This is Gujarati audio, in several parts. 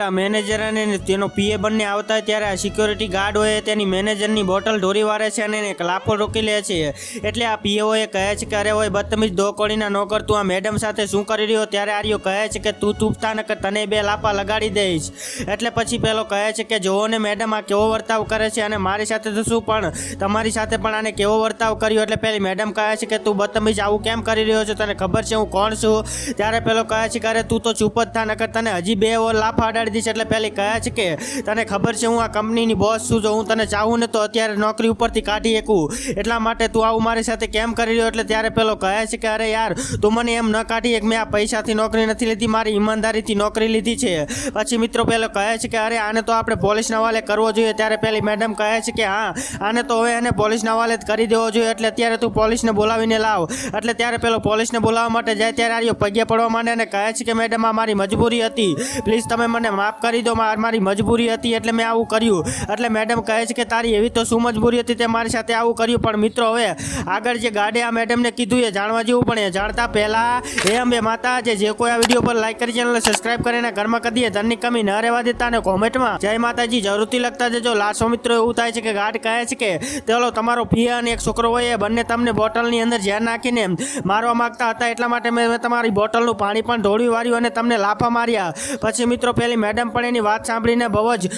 મેનેજર અને તેનો પીએ બંને આવતા હોય ત્યારે આ સિક્યોરિટી ગાર્ડ હોય તેની મેનેજરની બોટલ ઢોરી વારે છે અને એને લાફો રોકી લે છે। એટલે આ પીએઓએ કહે છે કે અરે હોય બદતમીજ દો કોડીના નોકર તું આ મેડમ સાથે શું કરી રહ્યો? ત્યારે આર્યો કહે છે કે તું ચૂપતા ન કર, તને 2 લાફા લગાડી દઈશ। એટલે પછી પેલો કહે છે કે જોવો ને મેડમ આ કેવો વર્તાવ કરે છે અને મારી સાથે તો શું પણ તમારી સાથે પણ આને કેવો વર્તાવ કર્યો। એટલે પેલી મેડમ કહે છે કે તું બદતમીજ આવું કેમ કરી રહ્યો છો? તને ખબર છે હું કોણ છું? ત્યારે પેલો કહે છે કે અરે તું તો ચૂપ જ થા નકર તને હજી 2 લાફા અડાડી। એટલે પેલી કહે છે કે તને ખબર છે હું આ કંપનીની બોસ છું, જો હું તને ચાહું ને તો અત્યારે નોકરી ઉપરથી કાઢી શકું, એટલા માટે તું આવું મારી સાથે કેમ કરી રહ્યો? એટલે ત્યારે પેલો કહે છે કે અરે યાર તું મને એમ ન કાઢી એક, મેં આ પૈસાથી નોકરી નથી લીધી, મારી ઈમાનદારીથી નોકરી લીધી છે। પછી મિત્રો પેલો કહે છે કે અરે આને તો આપણે પોલીસના હવાલે કરવો જોઈએ। ત્યારે પેલી મેડમ કહે છે કે હા આને તો હવે એને પોલીસના હવાલે જ કરી દેવો જોઈએ, એટલે અત્યારે તું પોલીસને બોલાવીને લાવ। એટલે ત્યારે પેલો પોલીસને બોલાવવા માટે જાય ત્યારે આર્યો પગે પડવા માંડે અને કહે છે કે મેડમ આ મારી મજબૂરી હતી, પ્લીઝ તમે મને માફ કરી દો, મારી મજબૂરી હતી એટલે મેં આવું કર્યું। એટલે મેડમ કહે છે કે તારી એવી તો શું મજબૂરી હતી તે મારી સાથે આવું કર્યું? પણ મિત્રો હવે આગળ જે ગાર્ડે આ મેડમને કીધું એ જાણવા જેવું, પણ એ જાણતા પહેલા હે અંબે માતા જે કોઈ આ વિડીયો પર લાઈક કરી ચેનલને સબસ્ક્રાઇબ કરીને ઘરમાં કરી દે, ધનની કમી ન રહેવા દેતા અને કોમેન્ટમાં જય માતાજી જરૂરથી લખતા જજો। લાસ્ટો મિત્રો એવું થાય છે કે ગાર્ડ કહે છે કે ચાલો તમારો પિયા અને એક છોકરો હોય એ બંને તમને બોટલની અંદર ઝેર નાખીને મારવા માંગતા હતા, એટલા માટે મેં તમારી બોટલનું પાણી પણ ઢોળી વાળ્યું અને તમને લાફા માર્યા। પછી મિત્રો પેલી મેડમ પણ એની વાત સાંભળીને બહુ જ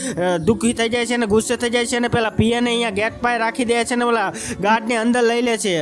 દુઃખી થઈ જાય છે અને ગુસ્સે થઈ જાય છે અને પેલા પીએને અહીંયા ગેટ પાસે રાખી દે છે અને ઓલા ગાર્ડને અંદર લઈ લે છે।